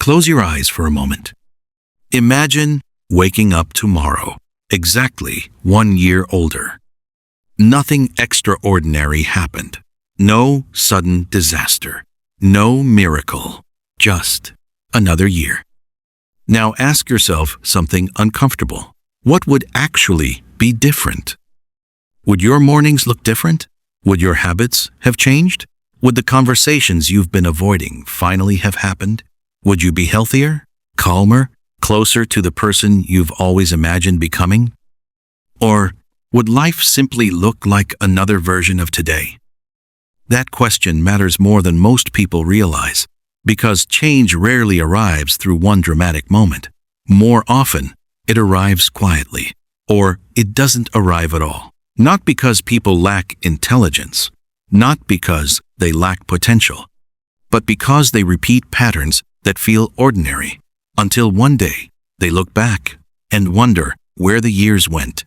Close your eyes for a moment. Imagine waking up tomorrow, exactly 1 year older. Nothing extraordinary happened. No sudden disaster. No miracle. Just another year. Now ask yourself something uncomfortable. What would actually be different? Would your mornings look different? Would your habits have changed? Would the conversations you've been avoiding finally have happened? Would you be healthier, calmer, closer to the person you've always imagined becoming? Or would life simply look like another version of today? That question matters more than most people realize, because change rarely arrives through one dramatic moment. More often, it arrives quietly, or it doesn't arrive at all. Not because people lack intelligence, not because they lack potential, but because they repeat patterns that feel ordinary, until one day they look back and wonder where the years went.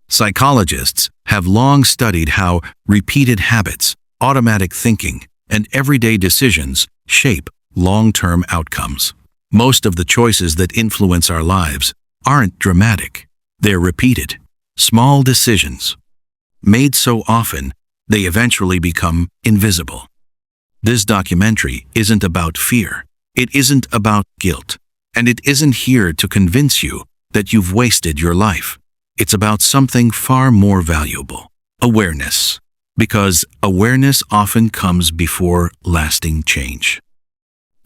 Psychologists have long studied how repeated habits, automatic thinking, and everyday decisions shape long-term outcomes. Most of the choices that influence our lives aren't dramatic. They're repeated, small decisions. Made so often, they eventually become invisible. This documentary isn't about fear. It isn't about guilt. And it isn't here to convince you that you've wasted your life. It's about something far more valuable: awareness. Because awareness often comes before lasting change.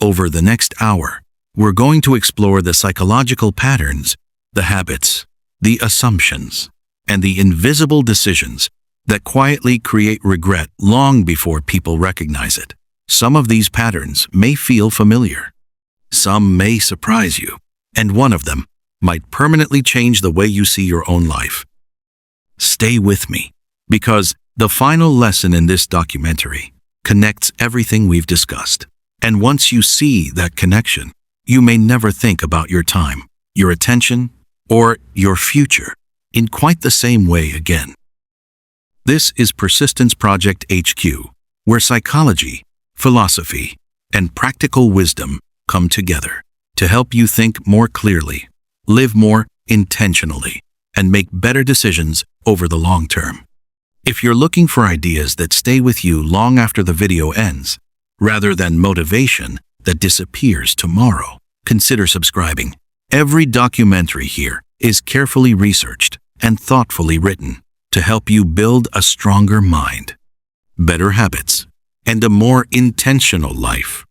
Over the next hour, we're going to explore the psychological patterns, the habits, the assumptions, and the invisible decisions that quietly create regret long before people recognize it. Some of these patterns may feel familiar. Some may surprise you, and one of them might permanently change the way you see your own life. Stay with me, because the final lesson in this documentary connects everything we've discussed. And once you see that connection, you may never think about your time, your attention, or your future in quite the same way again. This is Persistence Project HQ, where psychology, philosophy, and practical wisdom come together to help you think more clearly, live more intentionally, and make better decisions over the long term. If you're looking for ideas that stay with you long after the video ends, rather than motivation that disappears tomorrow, consider subscribing. Every documentary here is carefully researched and thoughtfully written to help you build a stronger mind, better habits, and a more intentional life.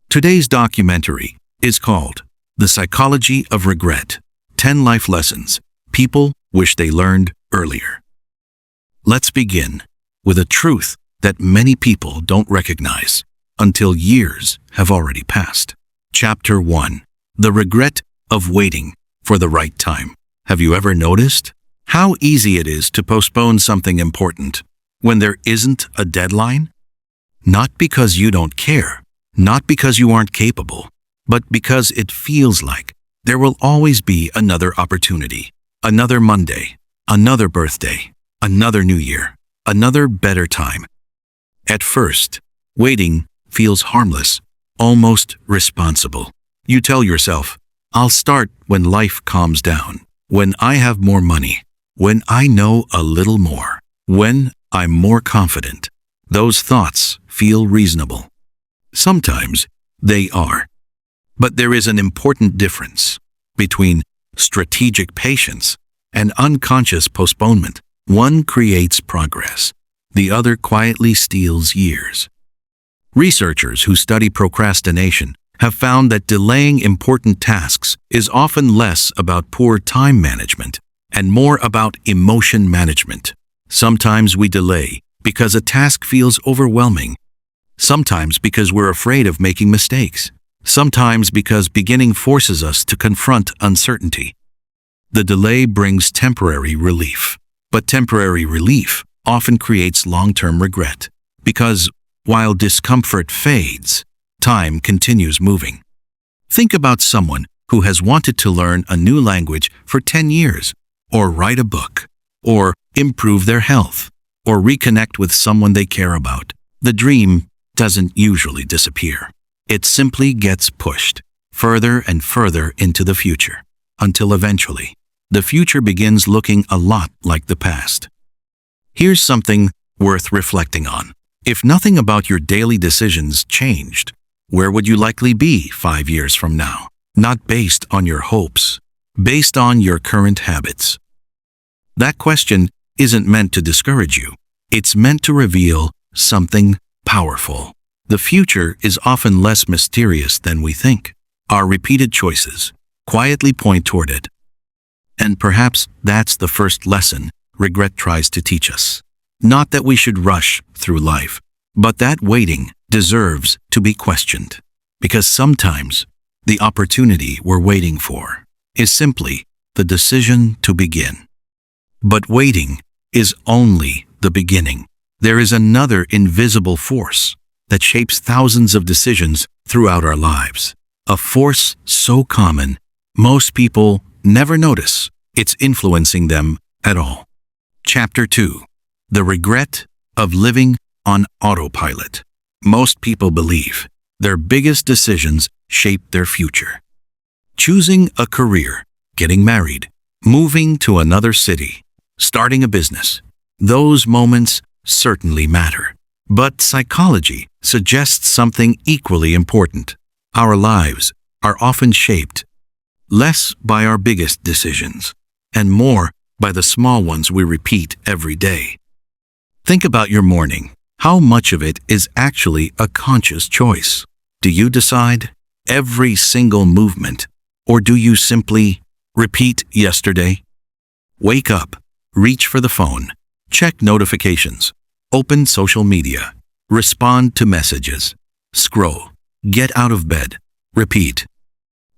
Today's documentary is called The Psychology of Regret: 10 Life Lessons People Wish They Learned Earlier. Let's begin with a truth that many people don't recognize until years have already passed. Chapter 1: The Regret of Waiting for the Right Time. Have you ever noticed how easy it is to postpone something important when there isn't a deadline? Not because you don't care, not because you aren't capable, but because it feels like there will always be another opportunity, another Monday, another birthday, another new year, another better time. At first, waiting feels harmless, almost responsible. You tell yourself, I'll start when life calms down, when I have more money, when I know a little more, when I'm more confident. Those thoughts feel reasonable. Sometimes they are. But there is an important difference between strategic patience and unconscious postponement. One creates progress. The other quietly steals years. Researchers who study procrastination have found that delaying important tasks is often less about poor time management and more about emotion management. Sometimes we delay because a task feels overwhelming. Sometimes because we're afraid of making mistakes. Sometimes because beginning forces us to confront uncertainty. The delay brings temporary relief, but temporary relief often creates long-term regret, because while discomfort fades, time continues moving. Think about someone who has wanted to learn a new language for 10 years, or write a book, or improve their health, or reconnect with someone they care about. The dream doesn't usually disappear. It simply gets pushed further and further into the future, until eventually, the future begins looking a lot like the past. Here's something worth reflecting on. If nothing about your daily decisions changed, where would you likely be 5 years from now? Not based on your hopes, based on your current habits. That question isn't meant to discourage you. It's meant to reveal something powerful. The future is often less mysterious than we think. Our repeated choices quietly point toward it. And perhaps that's the first lesson regret tries to teach us. Not that we should rush through life, but that waiting deserves to be questioned. Because sometimes the opportunity we're waiting for is simply the decision to begin. But waiting is only the beginning. There is another invisible force that shapes thousands of decisions throughout our lives. A force so common, most people never notice it's influencing them at all. Chapter 2. The regret of living on autopilot. Most people believe their biggest decisions shape their future. Choosing a career, getting married, moving to another city, starting a business. Those moments certainly matter. But psychology suggests something equally important. Our lives are often shaped less by our biggest decisions and more by the small ones we repeat every day. Think about your morning. How much of it is actually a conscious choice? Do you decide every single movement, or do you simply repeat yesterday? Wake up, reach for the phone, check notifications, open social media, respond to messages, scroll, get out of bed, repeat.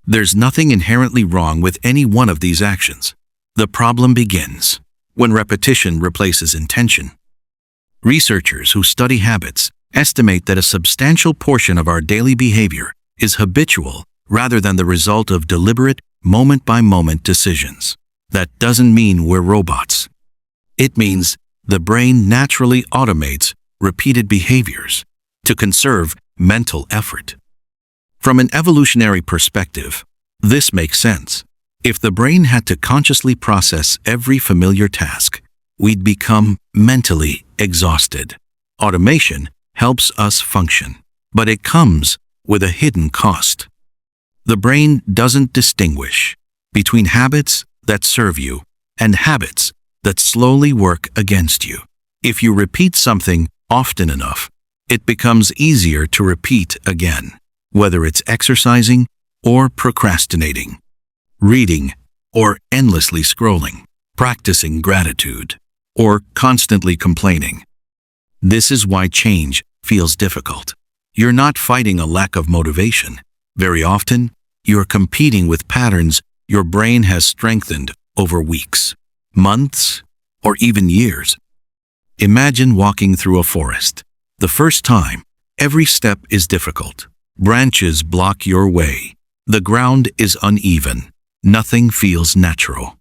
There's nothing inherently wrong with any one of these actions. The problem begins when repetition replaces intention. Researchers who study habits estimate that a substantial portion of our daily behavior is habitual rather than the result of deliberate, moment-by-moment decisions. That doesn't mean we're robots. It means the brain naturally automates repeated behaviors to conserve mental effort. From an evolutionary perspective, this makes sense. If the brain had to consciously process every familiar task, we'd become mentally exhausted. Automation helps us function, but it comes with a hidden cost. The brain doesn't distinguish between habits that serve you and habits that slowly work against you. If you repeat something often enough, it becomes easier to repeat again, whether it's exercising or procrastinating, reading or endlessly scrolling, practicing gratitude or constantly complaining. This is why change feels difficult. You're not fighting a lack of motivation. Very often, you're competing with patterns your brain has strengthened over weeks, months, or even years. Imagine walking through a forest. The first time, every step is difficult. Branches block your way. The ground is uneven. Nothing feels natural.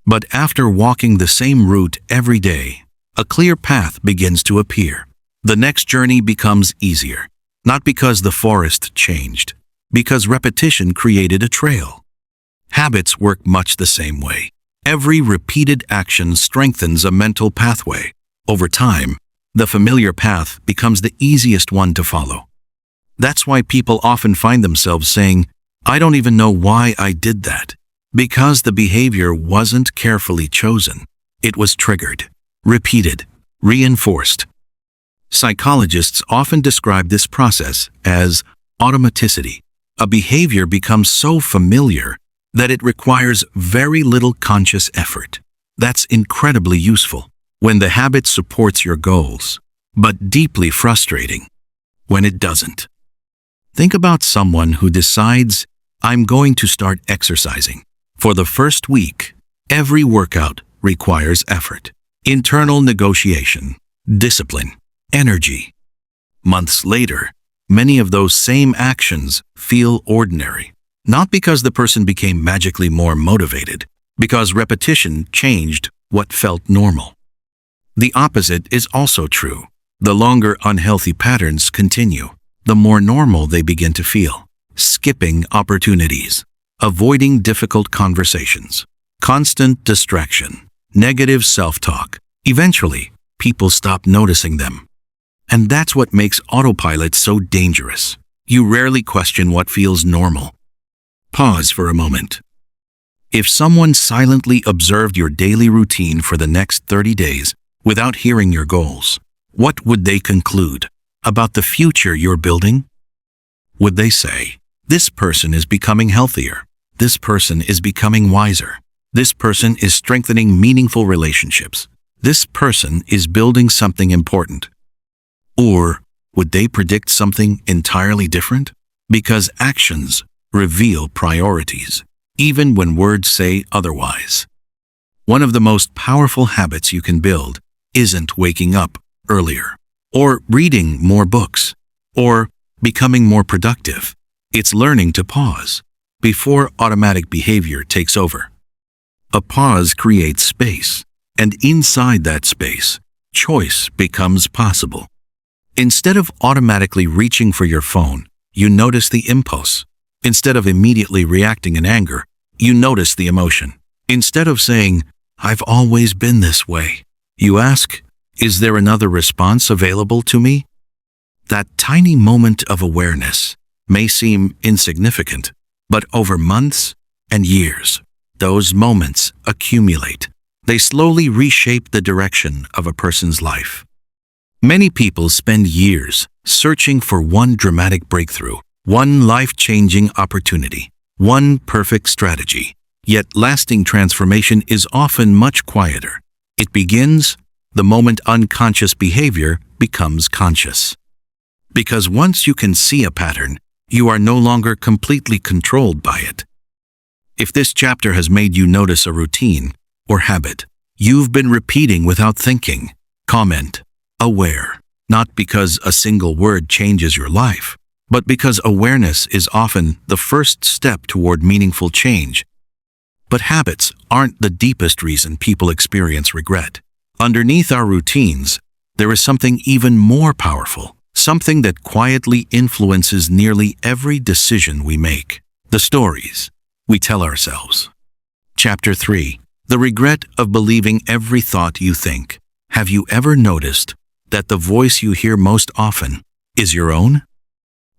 But after walking the same route every day, a clear path begins to appear. The next journey becomes easier, not because the forest changed, because repetition created a trail. Habits work much the same way. Every repeated action strengthens a mental pathway. Over time, the familiar path becomes the easiest one to follow. That's why people often find themselves saying, "I don't even know why I did that." Because the behavior wasn't carefully chosen. It was triggered, repeated, reinforced. Psychologists often describe this process as automaticity. A behavior becomes so familiar that it requires very little conscious effort. That's incredibly useful when the habit supports your goals, but deeply frustrating when it doesn't. Think about someone who decides, "I'm going to start exercising." For the first week, every workout requires effort, internal negotiation, discipline, energy. Months later, many of those same actions feel ordinary, not because the person became magically more motivated, because repetition changed what felt normal. The opposite is also true. The longer unhealthy patterns continue, the more normal they begin to feel. Skipping opportunities, avoiding difficult conversations, constant distraction, negative self-talk. Eventually, people stop noticing them. And that's what makes autopilot so dangerous. You rarely question what feels normal. Pause for a moment. If someone silently observed your daily routine for the next 30 days without hearing your goals, what would they conclude about the future you're building? Would they say, "This person is becoming healthier. This person is becoming wiser. This person is strengthening meaningful relationships. This person is building something important"? Or would they predict something entirely different? Because actions reveal priorities, even when words say otherwise. One of the most powerful habits you can build isn't waking up earlier, or reading more books, or becoming more productive. It's learning to pause before automatic behavior takes over. A pause creates space, and inside that space, choice becomes possible. Instead of automatically reaching for your phone, you notice the impulse. Instead of immediately reacting in anger, you notice the emotion. Instead of saying, "I've always been this way," you ask, "Is there another response available to me?" That tiny moment of awareness may seem insignificant, but over months and years, those moments accumulate. They slowly reshape the direction of a person's life. Many people spend years searching for one dramatic breakthrough, one life-changing opportunity, one perfect strategy. Yet lasting transformation is often much quieter. It begins the moment unconscious behavior becomes conscious. Because once you can see a pattern, you are no longer completely controlled by it. If this chapter has made you notice a routine or habit you've been repeating without thinking, comment "aware," not because a single word changes your life, but because awareness is often the first step toward meaningful change. But habits aren't the deepest reason people experience regret. Underneath our routines, there is something even more powerful, something that quietly influences nearly every decision we make: the stories we tell ourselves. Chapter 3. The regret of believing every thought you think. Have you ever noticed that the voice you hear most often is your own?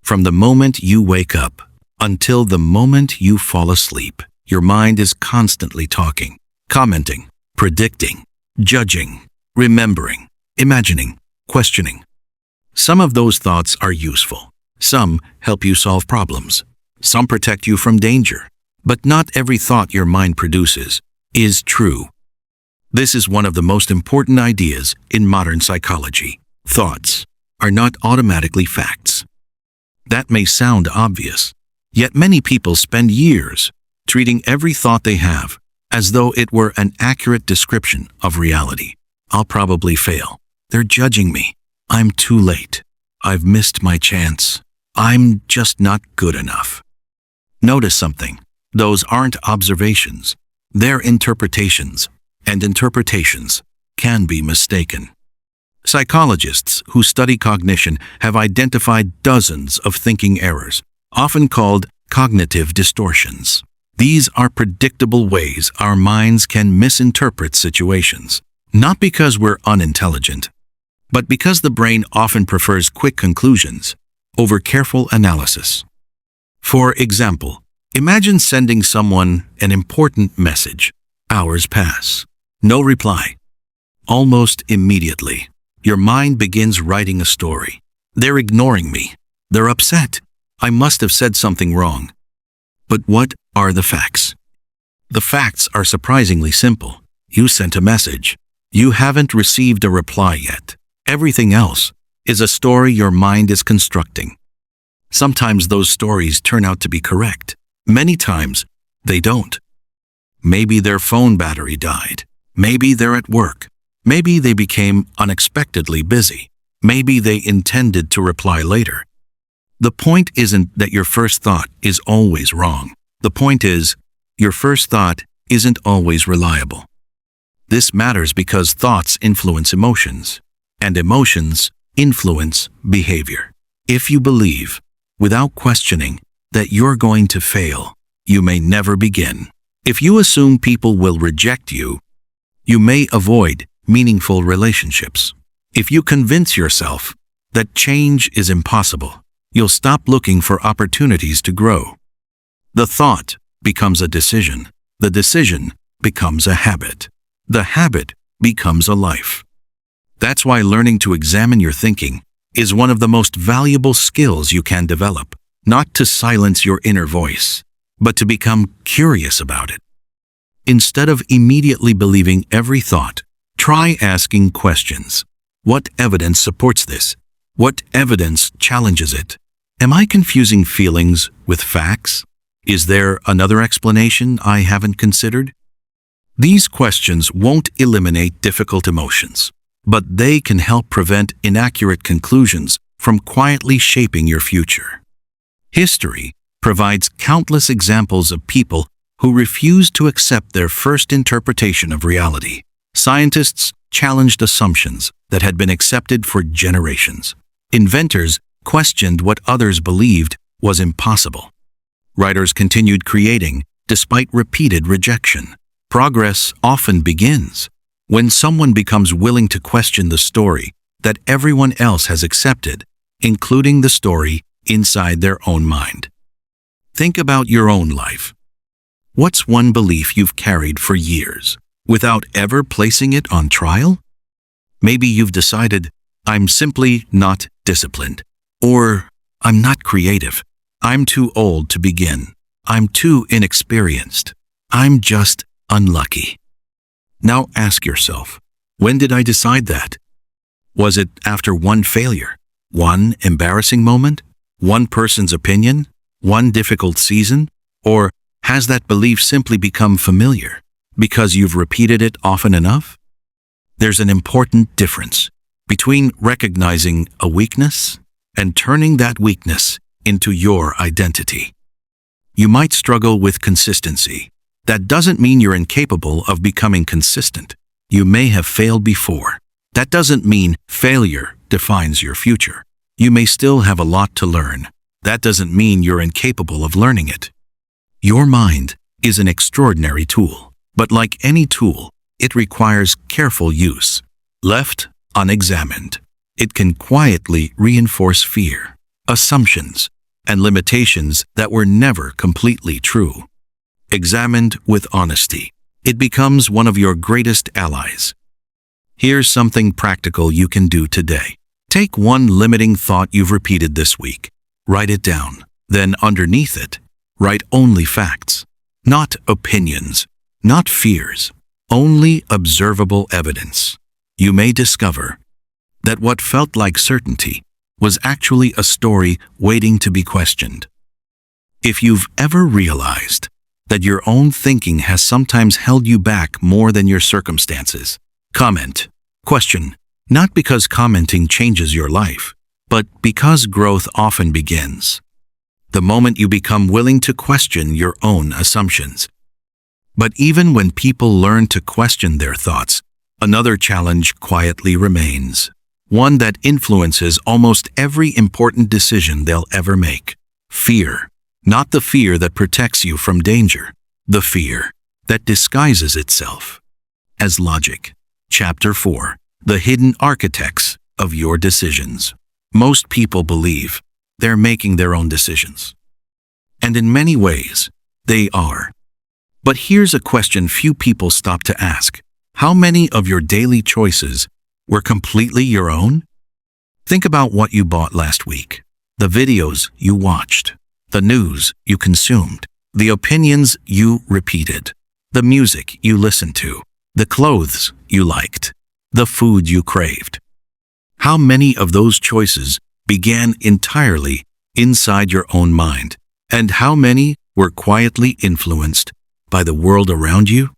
From the moment you wake up until the moment you fall asleep, your mind is constantly talking, commenting, predicting, judging, remembering, imagining, questioning. Some of those thoughts are useful. Some help you solve problems. Some protect you from danger. But not every thought your mind produces is true. This is one of the most important ideas in modern psychology. Thoughts are not automatically facts. That may sound obvious, yet many people spend years treating every thought they have as though it were an accurate description of reality. "I'll probably fail. They're judging me. I'm too late. I've missed my chance. I'm just not good enough." Notice something. Those aren't observations. They're interpretations, and interpretations can be mistaken. Psychologists who study cognition have identified dozens of thinking errors, often called cognitive distortions. These are predictable ways our minds can misinterpret situations, not because we're unintelligent, but because the brain often prefers quick conclusions over careful analysis. For example, imagine sending someone an important message. Hours pass. No reply. Almost immediately, your mind begins writing a story. "They're ignoring me. They're upset. I must have said something wrong." But what are the facts? The facts are surprisingly simple. You sent a message. You haven't received a reply yet. Everything else is a story your mind is constructing. Sometimes those stories turn out to be correct. Many times, they don't. Maybe their phone battery died. Maybe they're at work. Maybe they became unexpectedly busy. Maybe they intended to reply later. The point isn't that your first thought is always wrong. The point is, your first thought isn't always reliable. This matters because thoughts influence emotions, and emotions influence behavior. If you believe, without questioning, that you're going to fail, you may never begin. If you assume people will reject you, you may avoid meaningful relationships. If you convince yourself that change is impossible, you'll stop looking for opportunities to grow. The thought becomes a decision. The decision becomes a habit. The habit becomes a life. That's why learning to examine your thinking is one of the most valuable skills you can develop, not to silence your inner voice, but to become curious about it. Instead of immediately believing every thought, try asking questions. What evidence supports this? What evidence challenges it? Am I confusing feelings with facts? Is there another explanation I haven't considered? These questions won't eliminate difficult emotions, but they can help prevent inaccurate conclusions from quietly shaping your future. History provides countless examples of people who refused to accept their first interpretation of reality. Scientists challenged assumptions that had been accepted for generations. Inventors questioned what others believed was impossible. Writers continued creating despite repeated rejection. Progress often begins when someone becomes willing to question the story that everyone else has accepted, including the story inside their own mind. Think about your own life. What's one belief you've carried for years without ever placing it on trial? Maybe you've decided, I'm simply not disciplined, or I'm not creative, I'm too old to begin, I'm too inexperienced, I'm just unlucky. Now ask yourself, when did I decide that? Was it after one failure, one embarrassing moment, one person's opinion, one difficult season, or has that belief simply become familiar because you've repeated it often enough? There's an important difference between recognizing a weakness and turning that weakness into your identity. You might struggle with consistency. That doesn't mean you're incapable of becoming consistent. You may have failed before. That doesn't mean failure defines your future. You may still have a lot to learn. That doesn't mean you're incapable of learning it. Your mind is an extraordinary tool, but like any tool, it requires careful use. Left unexamined, it can quietly reinforce fear, assumptions, and limitations that were never completely true. Examined with honesty, it becomes one of your greatest allies. Here's something practical you can do today. Take one limiting thought you've repeated this week. Write it down. Then underneath it, write only facts, not opinions, not fears, only observable evidence. You may discover that what felt like certainty was actually a story waiting to be questioned. If you've ever realized that your own thinking has sometimes held you back more than your circumstances, comment. Question, not because commenting changes your life, but because growth often begins the moment you become willing to question your own assumptions. But even when people learn to question their thoughts, another challenge quietly remains, one that influences almost every important decision they'll ever make. Fear. Not the fear that protects you from danger, the fear that disguises itself as logic. Chapter 4. The hidden architects of your decisions. Most people believe they're making their own decisions. And in many ways, they are. But here's a question few people stop to ask. How many of your daily choices were completely your own? Think about what you bought last week, the videos you watched, the news you consumed, the opinions you repeated, the music you listened to, the clothes you liked, the food you craved. How many of those choices began entirely inside your own mind, and how many were quietly influenced by the world around you?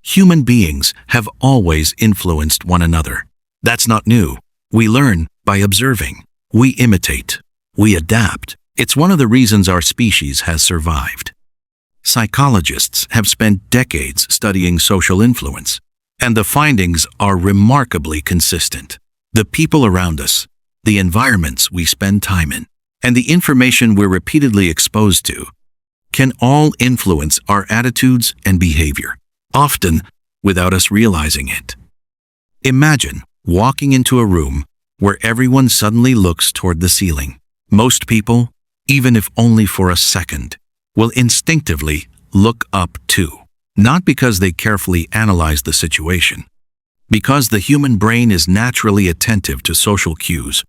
Human beings have always influenced one another. That's not new. We learn by observing. We imitate. We adapt. It's one of the reasons our species has survived. Psychologists have spent decades studying social influence, and the findings are remarkably consistent. The people around us, the environments we spend time in, and the information we're repeatedly exposed to can all influence our attitudes and behavior, often without us realizing it. Imagine walking into a room where everyone suddenly looks toward the ceiling. Most people, even if only for a second, will instinctively look up too, not because they carefully analyze the situation, because the human brain is naturally attentive to social cues.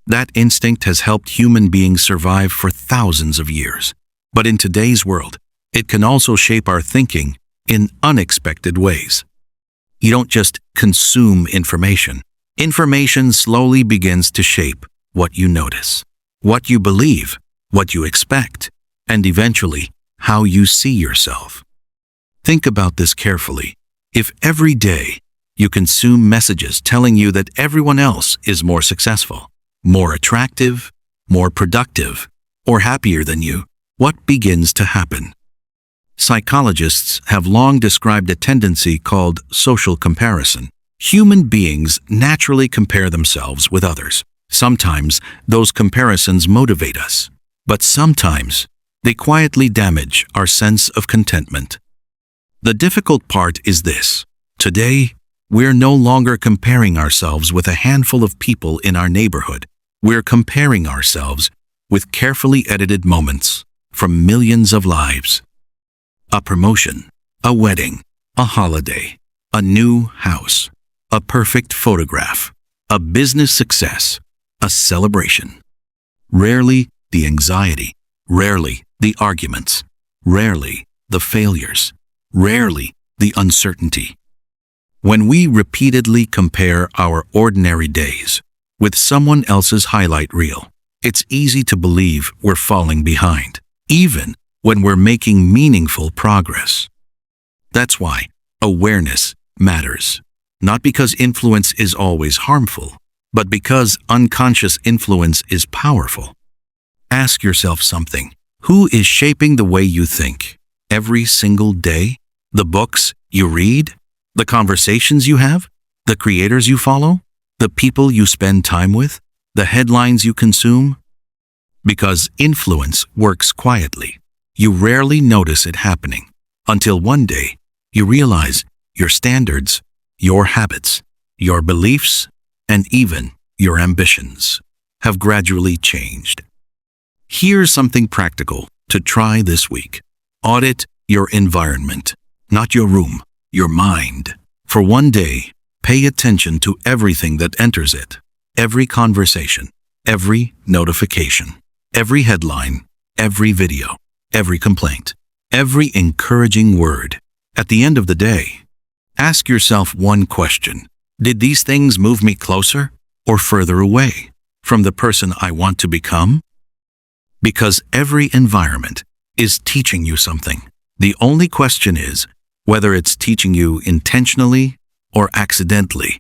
That instinct has helped human beings survive for thousands of years. But in today's world, it can also shape our thinking in unexpected ways. You don't just consume information. Information slowly begins to shape what you notice, what you believe, what you expect, and eventually, how you see yourself. Think about this carefully. If every day you consume messages telling you that everyone else is more successful, more attractive, more productive, or happier than you, what begins to happen? Psychologists have long described a tendency called social comparison. Human beings naturally compare themselves with others. Sometimes those comparisons motivate us, but sometimes they quietly damage our sense of contentment. The difficult part is this. Today, we're no longer comparing ourselves with a handful of people in our neighborhood. We're comparing ourselves with carefully edited moments from millions of lives. A promotion, a wedding, a holiday, a new house, a perfect photograph, a business success, a celebration. Rarely the anxiety, rarely the arguments, rarely the failures, rarely the uncertainty. When we repeatedly compare our ordinary days with someone else's highlight reel, it's easy to believe we're falling behind, even when we're making meaningful progress. That's why awareness matters, not because influence is always harmful, but because unconscious influence is powerful. Ask yourself something. Who is shaping the way you think every single day? The books you read? The conversations you have? The creators you follow? The people you spend time with? The headlines you consume? Because influence works quietly. You rarely notice it happening until one day you realize your standards, your habits, your beliefs, and even your ambitions have gradually changed. Here's something practical to try this week. Audit your environment, not your room, your mind. For one day, pay attention to everything that enters it. Every conversation, every notification, every headline, every video, every complaint, every encouraging word. At the end of the day, ask yourself one question. Did these things move me closer or further away from the person I want to become? Because every environment is teaching you something. The only question is whether it's teaching you intentionally or accidentally.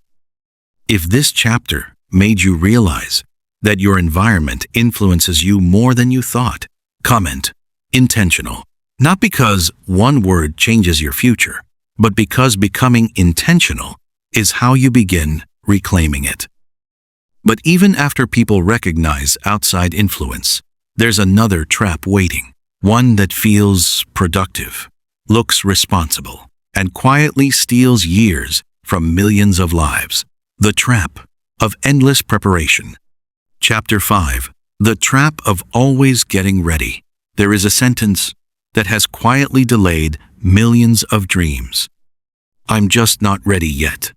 If this chapter made you realize that your environment influences you more than you thought, comment intentional. Not because one word changes your future, but because becoming intentional is how you begin reclaiming it. But even after people recognize outside influence, there's another trap waiting, one that feels productive, looks responsible, and quietly steals years from millions of lives. The trap of endless preparation. Chapter 5. The trap of always getting ready. There is a sentence that has quietly delayed millions of dreams. I'm just not ready yet.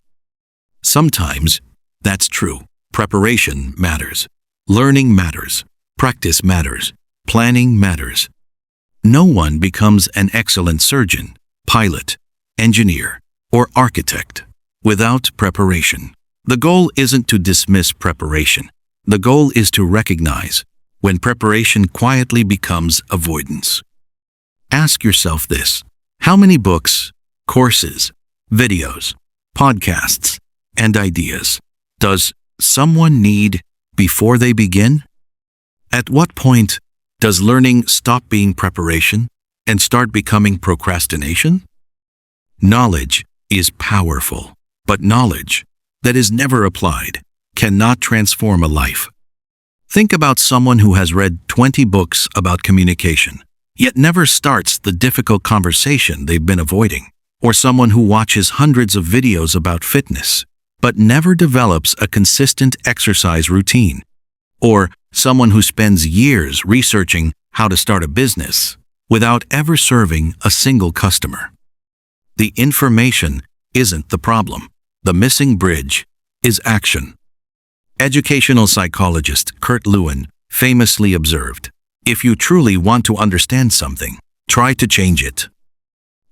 Sometimes that's true. Preparation matters. Learning matters. Practice matters. Planning matters. No one becomes an excellent surgeon, pilot, engineer, or architect without preparation. The goal isn't to dismiss preparation. The goal is to recognize when preparation quietly becomes avoidance. Ask yourself this: how many books, courses, videos, podcasts, and ideas does someone need before they begin? At what point does learning stop being preparation and start becoming procrastination? Knowledge is powerful, but knowledge that is never applied cannot transform a life. Think about someone who has read 20 books about communication, yet never starts the difficult conversation they've been avoiding, or someone who watches hundreds of videos about fitness, but never develops a consistent exercise routine, or someone who spends years researching how to start a business without ever serving a single customer. The information isn't the problem. The missing bridge is action. Educational psychologist Kurt Lewin famously observed, "If you truly want to understand something, try to change it."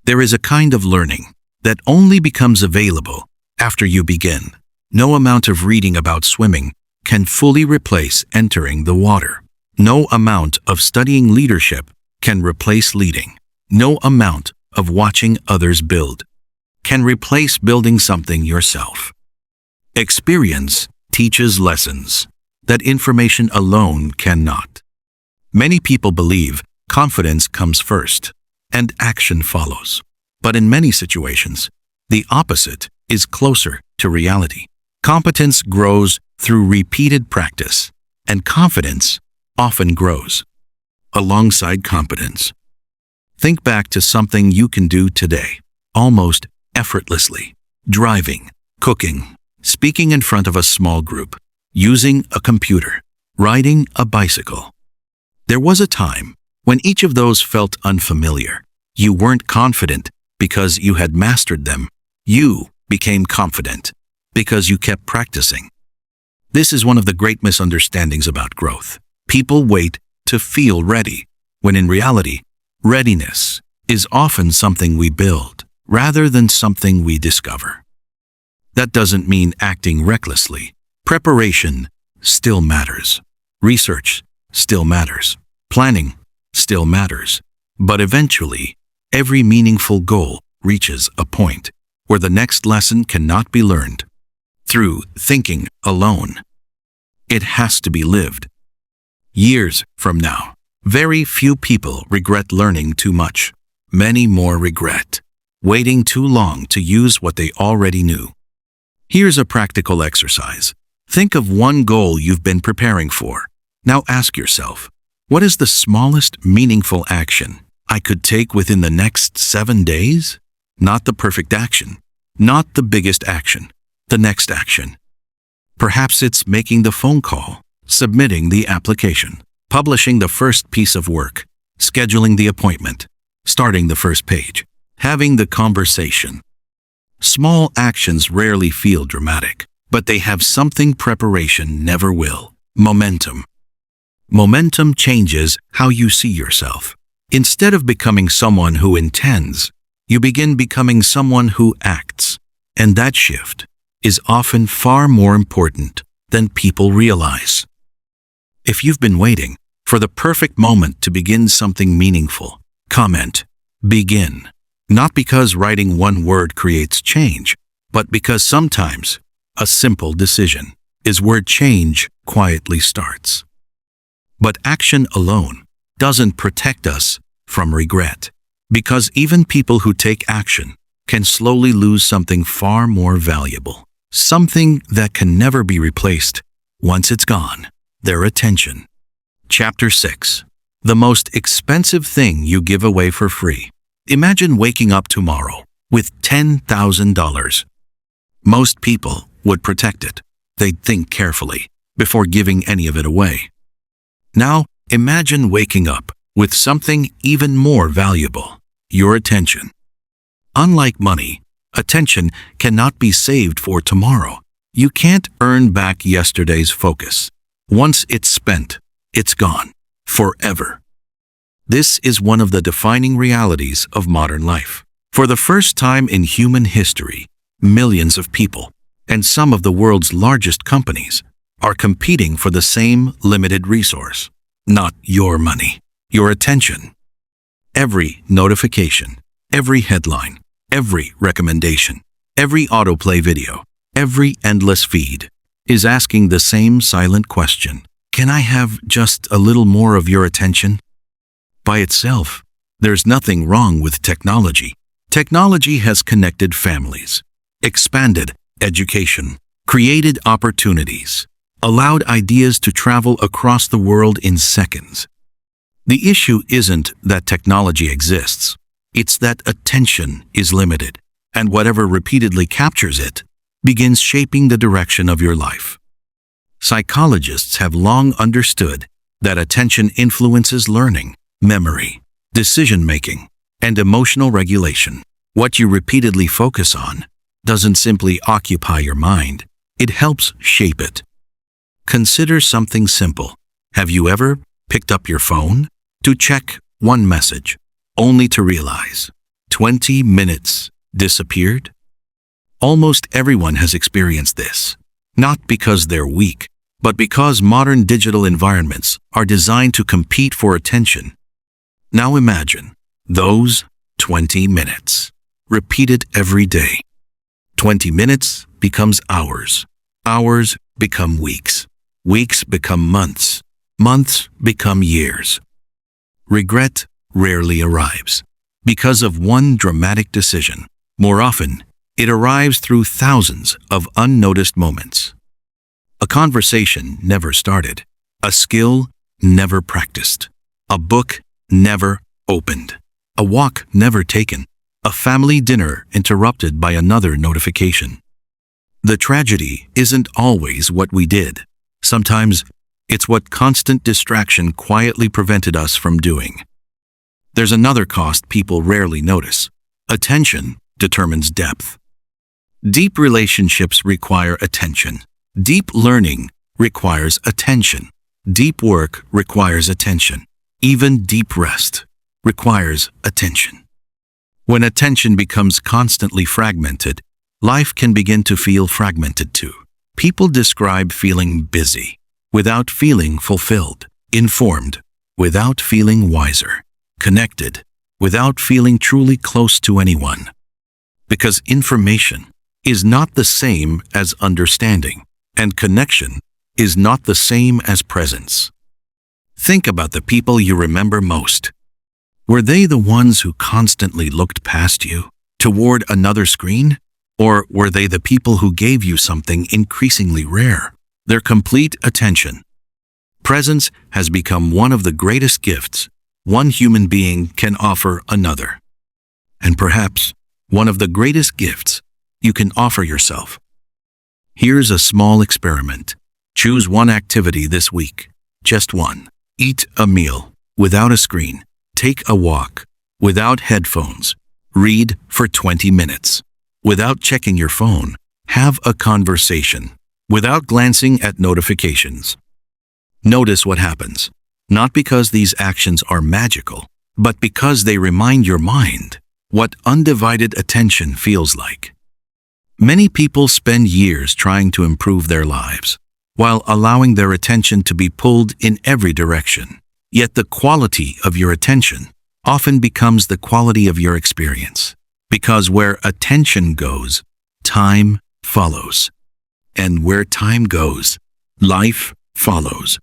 There is a kind of learning that only becomes available after you begin. No amount of reading about swimming can fully replace entering the water. No amount of studying leadership can replace leading. No amount of watching others build can replace building something yourself. Experience teaches lessons that information alone cannot. Many people believe confidence comes first and action follows. But in many situations, the opposite is closer to reality. Competence grows through repeated practice, and confidence often grows alongside competence. Think back to something you can do today, almost effortlessly. Driving, cooking, speaking in front of a small group, using a computer, riding a bicycle. There was a time when each of those felt unfamiliar. You weren't confident because you had mastered them. You became confident because you kept practicing. This is one of the great misunderstandings about growth. People wait to feel ready, when in reality, readiness is often something we build rather than something we discover. That doesn't mean acting recklessly. Preparation still matters. Research still matters. Planning still matters. But eventually, every meaningful goal reaches a point where the next lesson cannot be learned through thinking alone. It has to be lived. Years from now, very few people regret learning too much. Many more regret waiting too long to use what they already knew. Here's a practical exercise. Think of one goal you've been preparing for. Now ask yourself, what is the smallest meaningful action I could take within the next 7 days? Not the perfect action, not the biggest action, the next action. Perhaps it's making the phone call, submitting the application, publishing the first piece of work, scheduling the appointment, starting the first page, having the conversation. Small actions rarely feel dramatic, but they have something preparation never will: momentum. Momentum changes how you see yourself. Instead of becoming someone who intends, you begin becoming someone who acts. And that shift is often far more important than people realize. If you've been waiting for the perfect moment to begin something meaningful, comment, begin. Not because writing one word creates change, but because sometimes a simple decision is where change quietly starts. But action alone doesn't protect us from regret, because even people who take action can slowly lose something far more valuable, something that can never be replaced once it's gone: their attention. Chapter 6. The most expensive thing you give away for free. Imagine waking up tomorrow with $10,000. Most people would protect it. They'd think carefully before giving any of it away. Now, imagine waking up with something even more valuable: your attention. Unlike money, attention cannot be saved for tomorrow. You can't earn back yesterday's focus. Once it's spent, it's gone forever. This is one of the defining realities of modern life. For the first time in human history, millions of people, and some of the world's largest companies, are competing for the same limited resource. Not your money, your attention. Every notification, every headline, every recommendation, every autoplay video, every endless feed is asking the same silent question: can I have just a little more of your attention? By itself, there's nothing wrong with technology. Technology has connected families, expanded education, created opportunities, allowed ideas to travel across the world in seconds. The issue isn't that technology exists, it's that attention is limited, and whatever repeatedly captures it begins shaping the direction of your life. Psychologists have long understood that attention influences learning, memory, decision-making, and emotional regulation. What you repeatedly focus on doesn't simply occupy your mind, it helps shape it. Consider something simple. Have you ever picked up your phone to check one message, only to realize 20 minutes disappeared? Almost everyone has experienced this, not because they're weak, but because modern digital environments are designed to compete for attention. Now imagine those 20 minutes, repeated every day. 20 minutes becomes hours, hours become weeks, weeks become months, months become years. Regret rarely arrives because of one dramatic decision. More often, it arrives through thousands of unnoticed moments. A conversation never started, a skill never practiced, a book never opened, a walk never taken, a family dinner interrupted by another notification. The tragedy isn't always what we did. Sometimes it's what constant distraction quietly prevented us from doing. There's another cost people rarely notice. Attention determines depth. Deep relationships require attention. Deep learning requires attention. Deep work requires attention. Even deep rest requires attention. When attention becomes constantly fragmented, life can begin to feel fragmented too. People describe feeling busy without feeling fulfilled, informed without feeling wiser, connected without feeling truly close to anyone. Because information is not the same as understanding, and connection is not the same as presence. Think about the people you remember most. Were they the ones who constantly looked past you, toward another screen? Or were they the people who gave you something increasingly rare, their complete attention? Presence has become one of the greatest gifts one human being can offer another. And perhaps one of the greatest gifts you can offer yourself. Here's a small experiment. Choose one activity this week, just one. Eat a meal without a screen. Take a walk without headphones. Read for 20 minutes without checking your phone. Have a conversation without glancing at notifications. Notice what happens, not because these actions are magical, but because they remind your mind what undivided attention feels like. Many people spend years trying to improve their lives, while allowing their attention to be pulled in every direction. Yet the quality of your attention often becomes the quality of your experience, because where attention goes, time follows. And where time goes, life follows.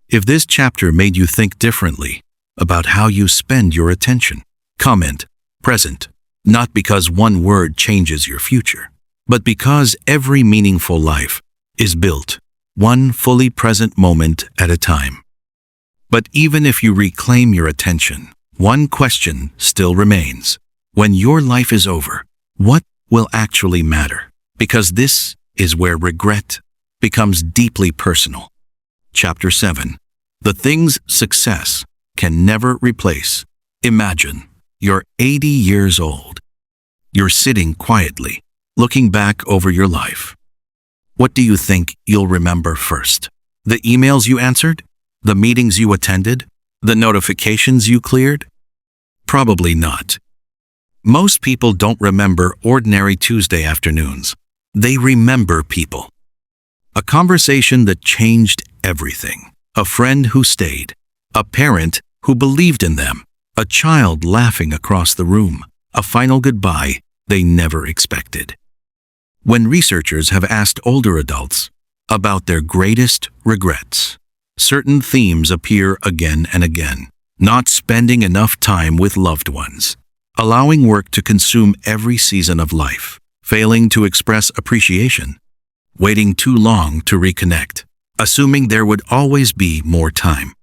If this chapter made you think differently about how you spend your attention, comment present, not because one word changes your future, but because every meaningful life is built one fully present moment at a time. But even if you reclaim your attention, one question still remains. When your life is over, what will actually matter? Because this is where regret becomes deeply personal. Chapter 7. The things success can never replace. Imagine you're 80 years old. You're sitting quietly, looking back over your life. What do you think you'll remember first? The emails you answered? The meetings you attended? The notifications you cleared? Probably not. Most people don't remember ordinary Tuesday afternoons. They remember people. A conversation that changed everything. A friend who stayed. A parent who believed in them. A child laughing across the room. A final goodbye they never expected. When researchers have asked older adults about their greatest regrets, certain themes appear again and again. Not spending enough time with loved ones. Allowing work to consume every season of life. Failing to express appreciation. waiting too long to reconnect, assuming there would always be more time.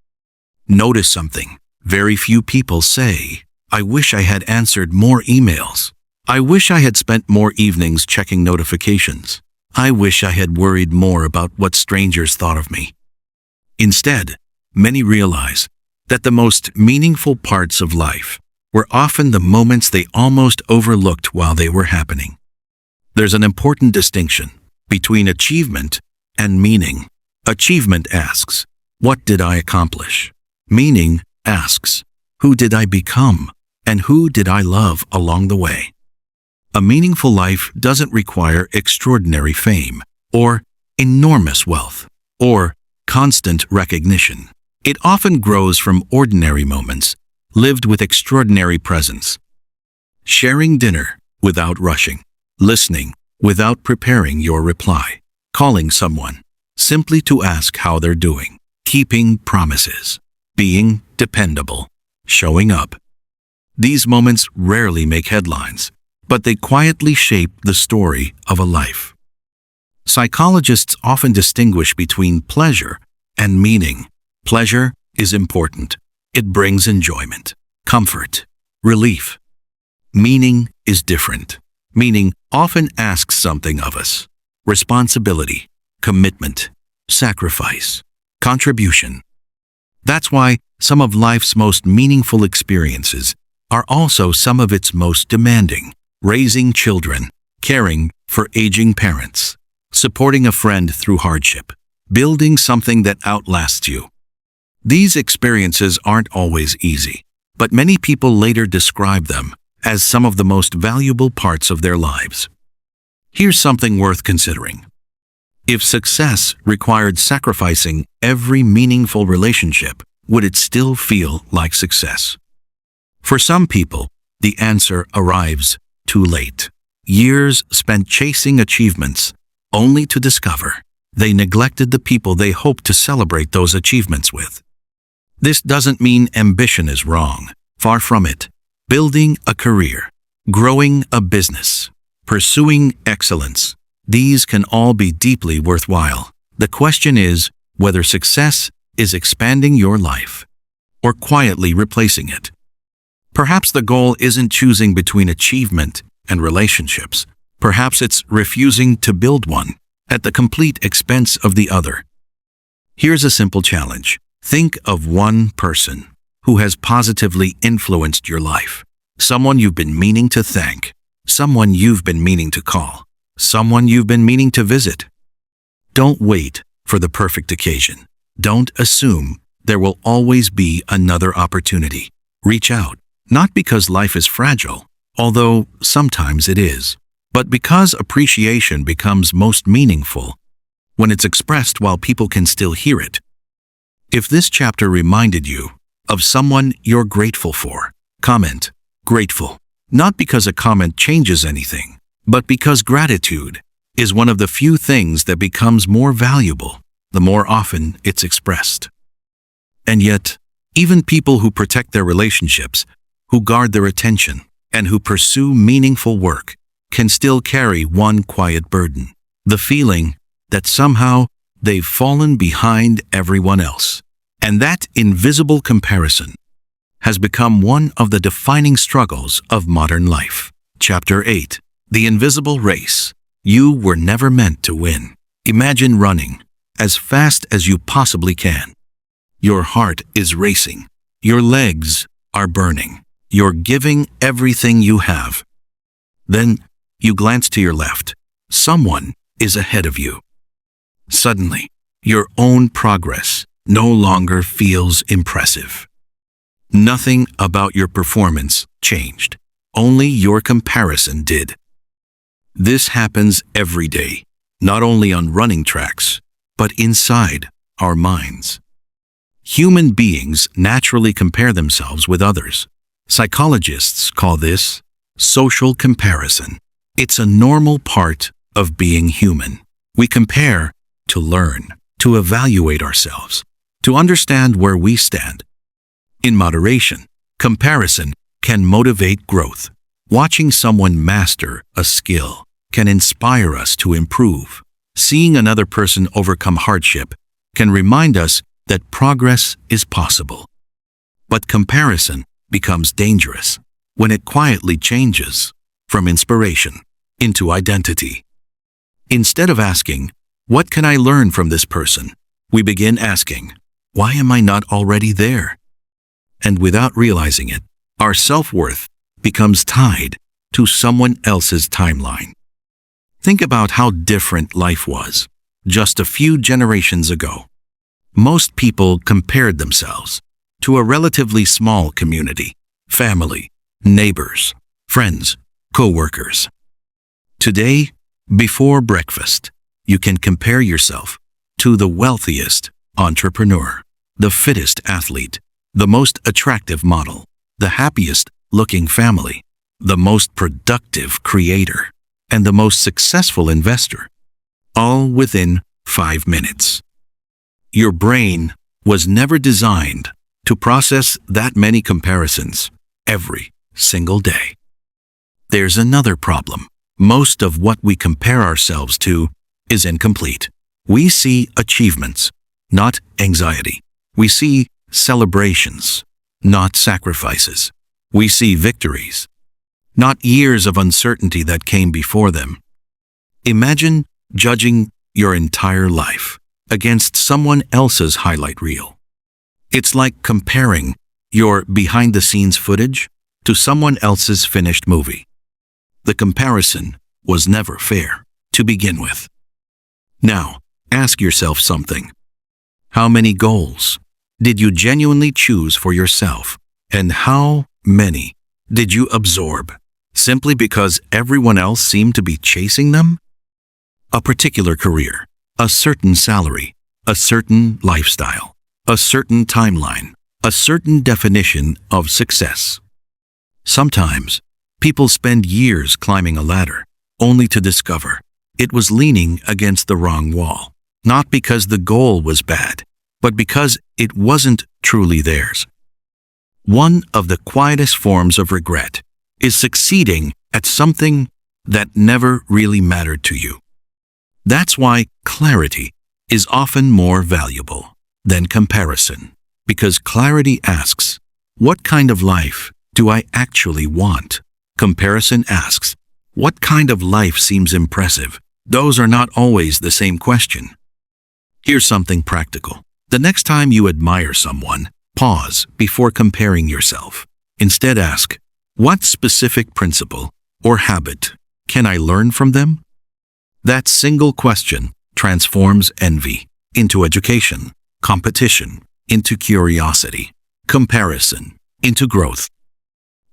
Notice something. Very few people say, "I wish I had answered more emails. I wish I had spent more evenings checking notifications. I wish I had worried more about what strangers thought of me." Instead, many realize that the most meaningful parts of life were often the moments they almost overlooked while they were happening. There's an important distinction between achievement and meaning. Achievement asks, "What did I accomplish?" Meaning asks, "Who did I become? And who did I love along the way?" A meaningful life doesn't require extraordinary fame, or enormous wealth, or constant recognition. It often grows from ordinary moments, lived with extraordinary presence. Sharing dinner without rushing, listening without preparing your reply, calling someone simply to ask how they're doing, keeping promises, being dependable, showing up. These moments rarely make headlines, but they quietly shape the story of a life. Psychologists often distinguish between pleasure and meaning. Pleasure is important. It brings enjoyment, comfort, relief. Meaning is different. Meaning often asks something of us: responsibility, commitment, sacrifice, contribution. That's why some of life's most meaningful experiences are also some of its most demanding. Raising children, caring for aging parents, supporting a friend through hardship, building something that outlasts you. These experiences aren't always easy, but many people later describe them as some of the most valuable parts of their lives. Here's something worth considering. If success required sacrificing every meaningful relationship, would it still feel like success? For some people, the answer arrives too late. Years spent chasing achievements, only to discover they neglected the people they hoped to celebrate those achievements with. This doesn't mean ambition is wrong. Far from it. Building a career, growing a business, pursuing excellence, these can all be deeply worthwhile. The question is whether success is expanding your life or quietly replacing it. Perhaps the goal isn't choosing between achievement and relationships. Perhaps it's refusing to build one at the complete expense of the other. Here's a simple challenge. Think of one person who has positively influenced your life. Someone you've been meaning to thank. Someone you've been meaning to call. Someone you've been meaning to visit. Don't wait for the perfect occasion. Don't assume there will always be another opportunity. Reach out, not because life is fragile, although sometimes it is, but because appreciation becomes most meaningful when it's expressed while people can still hear it. If this chapter reminded you of someone you're grateful for, comment "grateful," not because a comment changes anything, but because gratitude is one of the few things that becomes more valuable the more often it's expressed. And yet, even people who protect their relationships, who guard their attention, and who pursue meaningful work can still carry one quiet burden: the feeling that somehow they've fallen behind everyone else. And that invisible comparison has become one of the defining struggles of modern life. Chapter 8. The Invisible Race. You were never meant to win. Imagine running as fast as you possibly can. Your heart is racing. Your legs are burning. You're giving everything you have. Then you glance to your left. Someone is ahead of you. Suddenly, your own progress no longer feels impressive. Nothing about your performance changed. Only your comparison did. This happens every day, not only on running tracks, but inside our minds. Human beings naturally compare themselves with others. Psychologists call this social comparison. It's a normal part of being human. We compare to learn, to evaluate ourselves, to understand where we stand. In moderation, comparison can motivate growth. Watching someone master a skill can inspire us to improve. Seeing another person overcome hardship can remind us that progress is possible. But comparison becomes dangerous when it quietly changes from inspiration into identity. Instead of asking, "What can I learn from this person?" we begin asking, "Why am I not already there?" And without realizing it, our self-worth becomes tied to someone else's timeline. Think about how different life was just a few generations ago. Most people compared themselves to a relatively small community, family, neighbors, friends, co-workers. Today, before breakfast, you can compare yourself to the wealthiest entrepreneur, the fittest athlete, the most attractive model, the happiest looking family, the most productive creator, and the most successful investor, all within 5 minutes. Your brain was never designed to process that many comparisons every single day. There's another problem. Most of what we compare ourselves to is incomplete. We see achievements, not anxiety. We see celebrations, not sacrifices. We see victories, not years of uncertainty that came before them. Imagine judging your entire life against someone else's highlight reel. It's like comparing your behind-the-scenes footage to someone else's finished movie. The comparison was never fair to begin with. Now, ask yourself something. How many goals did you genuinely choose for yourself, and how many did you absorb simply because everyone else seemed to be chasing them? A particular career, a certain salary, a certain lifestyle, a certain timeline, a certain definition of success. Sometimes, people spend years climbing a ladder, only to discover it was leaning against the wrong wall, not because the goal was bad, but because it wasn't truly theirs. One of the quietest forms of regret is succeeding at something that never really mattered to you. That's why clarity is often more valuable than comparison, because clarity asks, what kind of life do I actually want? Comparison asks, what kind of life seems impressive? Those are not always the same question. Here's something practical. The next time you admire someone, pause before comparing yourself. Instead ask, what specific principle or habit can I learn from them? That single question transforms envy into education, competition into curiosity, comparison into growth.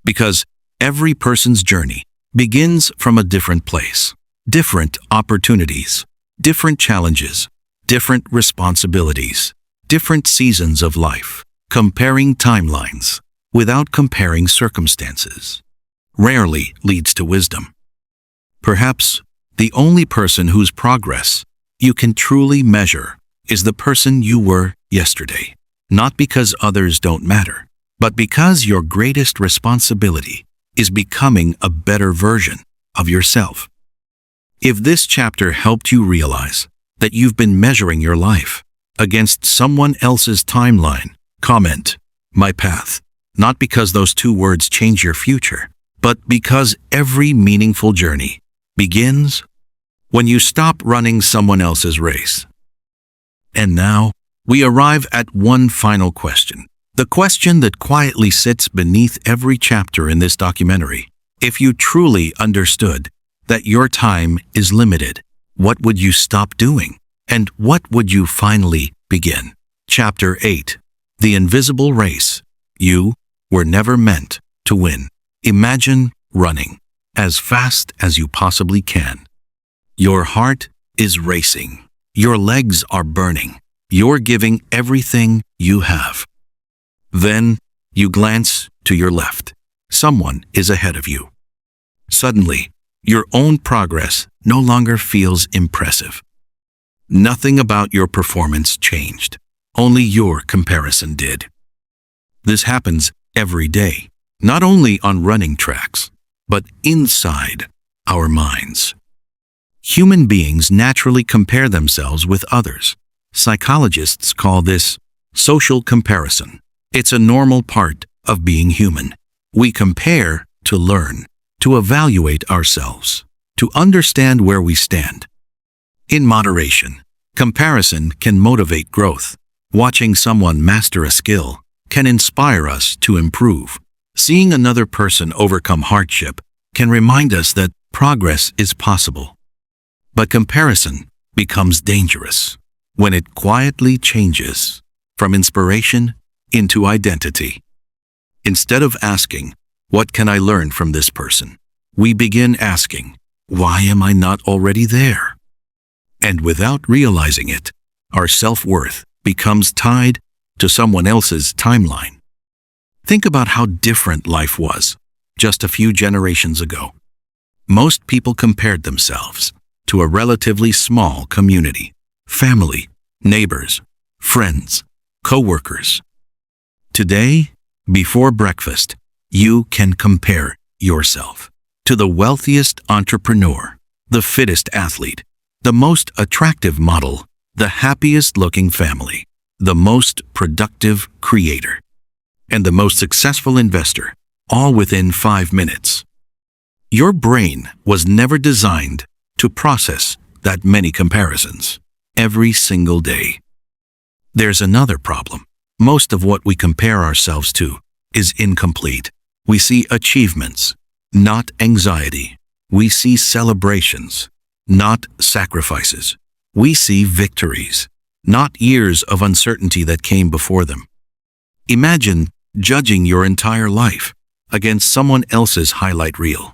Because every person's journey begins from a different place, different opportunities, different challenges, different responsibilities, different seasons of life. Comparing timelines without comparing circumstances rarely leads to wisdom. Perhaps the only person whose progress you can truly measure is the person you were yesterday, not because others don't matter, but because your greatest responsibility is becoming a better version of yourself. If this chapter helped you realize that you've been measuring your life against someone else's timeline, comment, "My path," not because those 2 words change your future, but because every meaningful journey begins when you stop running someone else's race. And now, we arrive at one final question. The question that quietly sits beneath every chapter in this documentary. If you truly understood that your time is limited, what would you stop doing? And what would you finally begin? Chapter 8. The Invisible Race. You were never meant to win. Imagine running as fast as you possibly can. Your heart is racing. Your legs are burning. You're giving everything you have. Then you glance to your left. Someone is ahead of you. Suddenly, your own progress no longer feels impressive. Nothing about your performance changed. Only your comparison did. This happens every day, not only on running tracks, but inside our minds. Human beings naturally compare themselves with others. Psychologists call this social comparison. It's a normal part of being human. We compare to learn, to evaluate ourselves, to understand where we stand. In moderation, comparison can motivate growth. Watching someone master a skill can inspire us to improve. Seeing another person overcome hardship can remind us that progress is possible. But comparison becomes dangerous when it quietly changes from inspiration into identity. Instead of asking, "What can I learn from this person?" we begin asking, "Why am I not already there?" And without realizing it, our self-worth becomes tied to someone else's timeline. Think about how different life was just a few generations ago. Most people compared themselves to a relatively small community, family, neighbors, friends, co-workers. Today, before breakfast, you can compare yourself to the wealthiest entrepreneur, the fittest athlete, the most attractive model, the happiest looking family, the most productive creator, and the most successful investor, all within 5 minutes. Your brain was never designed to process that many comparisons every single day. There's another problem. Most of what we compare ourselves to is incomplete. We see achievements, not anxiety. We see celebrations, not sacrifices. We see victories, not years of uncertainty that came before them. Imagine judging your entire life against someone else's highlight reel.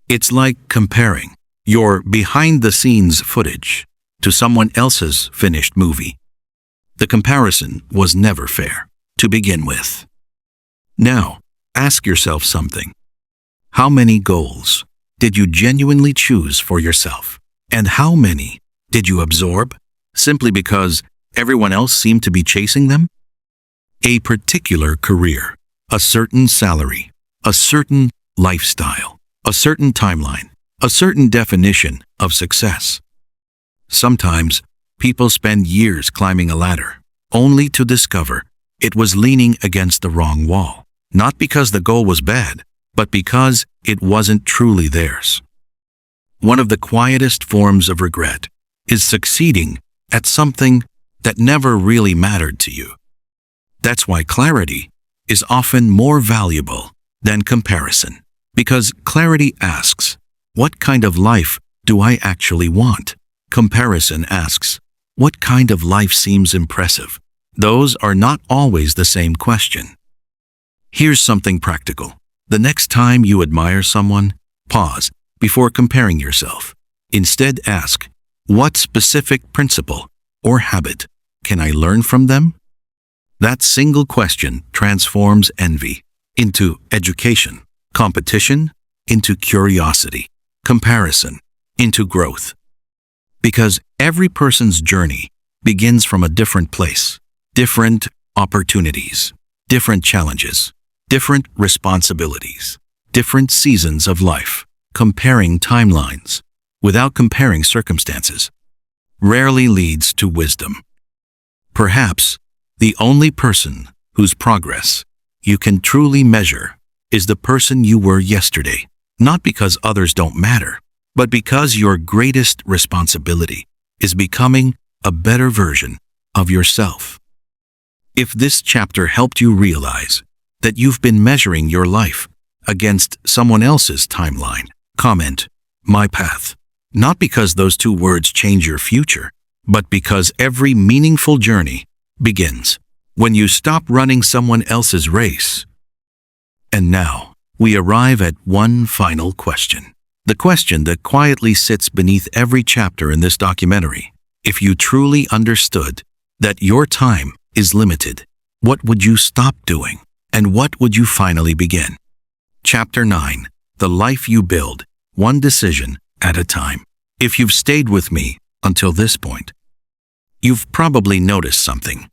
It's like comparing your behind-the-scenes footage to someone else's finished movie. The comparison was never fair to begin with. Now, ask yourself something. How many goals did you genuinely choose for yourself? And how many did you absorb simply because everyone else seemed to be chasing them? A particular career, a certain salary, a certain lifestyle, a certain timeline, a certain definition of success. Sometimes, people spend years climbing a ladder, only to discover it was leaning against the wrong wall, not because the goal was bad, but because it wasn't truly theirs. One of the quietest forms of regret is succeeding at something that never really mattered to you. That's why clarity is often more valuable than comparison, because clarity asks, what kind of life do I actually want? Comparison asks, what kind of life seems impressive? Those are not always the same question. Here's something practical. The next time you admire someone, pause before comparing yourself. Instead, ask, what specific principle or habit can I learn from them? That single question transforms envy into education, competition into curiosity, comparison into growth. Because every person's journey begins from a different place, different opportunities, different challenges, different responsibilities, different seasons of life. Comparing timelines without comparing circumstances rarely leads to wisdom. Perhaps the only person whose progress you can truly measure is the person you were yesterday, not because others don't matter, but because your greatest responsibility is becoming a better version of yourself. If this chapter helped you realize that you've been measuring your life against someone else's timeline, comment, "My path," not because those two words change your future, but because every meaningful journey begins when you stop running someone else's race. And now, we arrive at one final question. The question that quietly sits beneath every chapter in this documentary. If you truly understood that your time is limited, what would you stop doing? And what would you finally begin? Chapter 9. The Life You Build, One Decision at a Time. If you've stayed with me until this point, you've probably noticed something.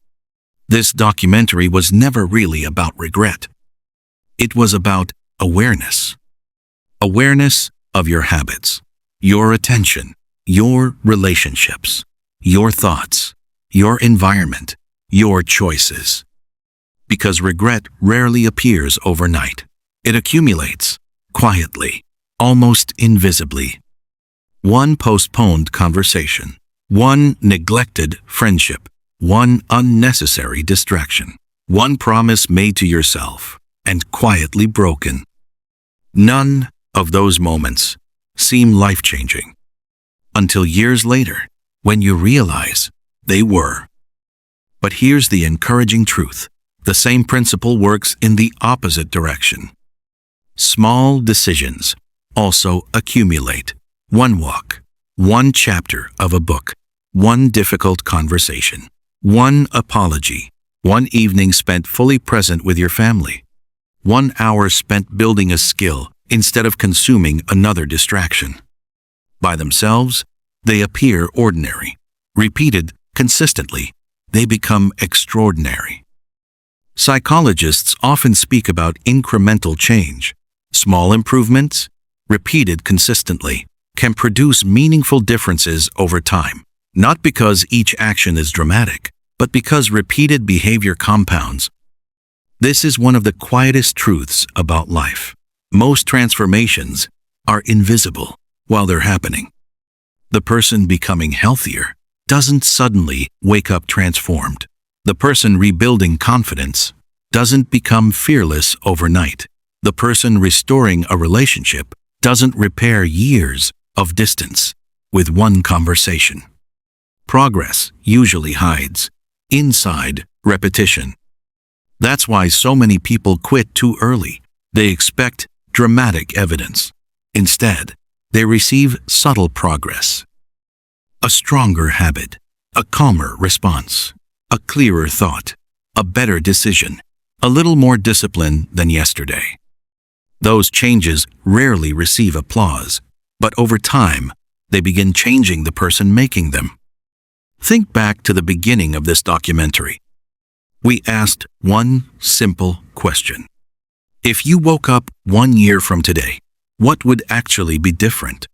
This documentary was never really about regret. It was about awareness. Awareness of your habits, your attention, your relationships, your thoughts, your environment, your choices. Because regret rarely appears overnight. It accumulates, quietly, almost invisibly. One postponed conversation, one neglected friendship, one unnecessary distraction, one promise made to yourself and quietly broken. None of those moments seem life-changing until years later, when you realize they were. But here's the encouraging truth. The same principle works in the opposite direction. Small decisions also accumulate. One walk, one chapter of a book, one difficult conversation, one apology, one evening spent fully present with your family, 1 hour spent building a skill instead of consuming another distraction. By themselves, they appear ordinary. Repeated consistently, they become extraordinary. Psychologists often speak about incremental change. Small improvements, repeated consistently, can produce meaningful differences over time, not because each action is dramatic, but because repeated behavior compounds. This is one of the quietest truths about life. Most transformations are invisible while they're happening. The person becoming healthier doesn't suddenly wake up transformed. The person rebuilding confidence doesn't become fearless overnight. The person restoring a relationship doesn't repair years of distance with one conversation. Progress usually hides inside repetition. That's why so many people quit too early. They expect dramatic evidence. Instead, they receive subtle progress. A stronger habit, a calmer response, a clearer thought, a better decision, a little more discipline than yesterday. Those changes rarely receive applause, but over time, they begin changing the person making them. Think back to the beginning of this documentary. We asked one simple question. If you woke up 1 year from today, what would actually be different?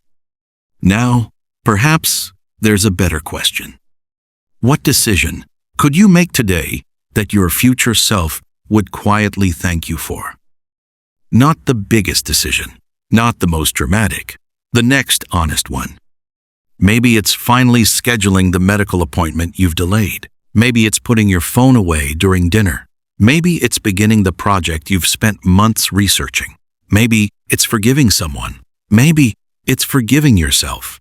Now, perhaps there's a better question. What decision could you make today that your future self would quietly thank you for? Not the biggest decision, not the most dramatic, the next honest one. Maybe it's finally scheduling the medical appointment you've delayed. Maybe it's putting your phone away during dinner. Maybe it's beginning the project you've spent months researching. Maybe it's forgiving someone. Maybe it's forgiving yourself.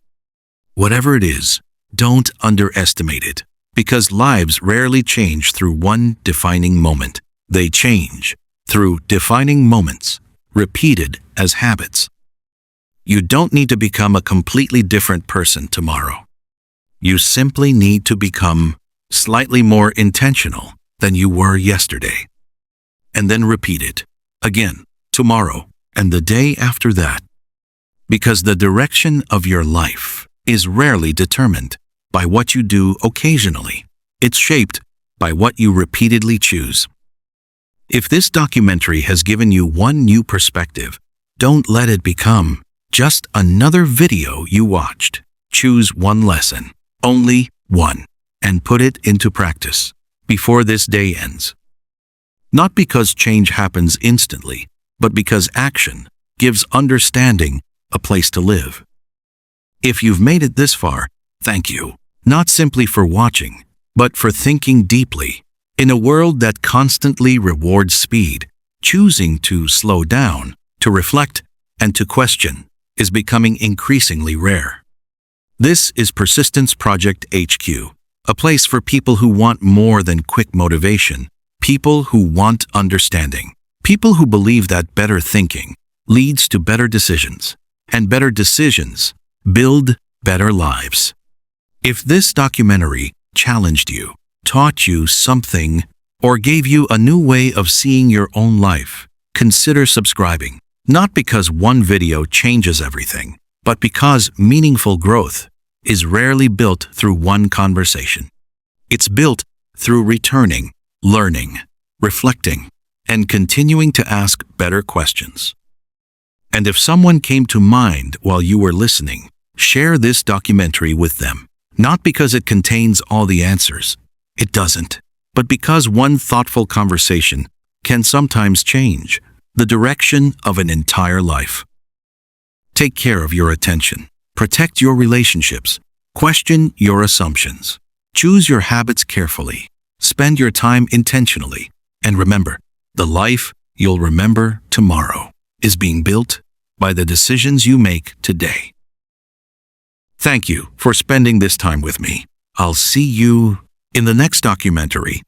Whatever it is, don't underestimate it, because lives rarely change through one defining moment. They change through defining moments, repeated as habits. You don't need to become a completely different person tomorrow. You simply need to become slightly more intentional than you were yesterday. And then repeat it again, tomorrow, and the day after that. Because the direction of your life is rarely determined by what you do occasionally. It's shaped by what you repeatedly choose. If this documentary has given you one new perspective, don't let it become just another video you watched. Choose one lesson, only one, and put it into practice before this day ends. Not because change happens instantly, but because action gives understanding a place to live. If you've made it this far, thank you, not simply for watching, but for thinking deeply. In a world that constantly rewards speed, choosing to slow down, to reflect, and to question is becoming increasingly rare. This is Persistence Project HQ, a place for people who want more than quick motivation, people who want understanding, people who believe that better thinking leads to better decisions, and better decisions build better lives. If this documentary challenged you, taught you something, or gave you a new way of seeing your own life, consider subscribing, not because one video changes everything, but because meaningful growth is rarely built through one conversation. It's built through returning, learning, reflecting, and continuing to ask better questions. And if someone came to mind while you were listening, Share this documentary with them, not because it contains all the answers. It doesn't. But because one thoughtful conversation can sometimes change the direction of an entire life. Take care of your attention. Protect your relationships. Question your assumptions. Choose your habits carefully. Spend your time intentionally. And remember, the life you'll remember tomorrow is being built by the decisions you make today. Thank you for spending this time with me. I'll see you in the next documentary.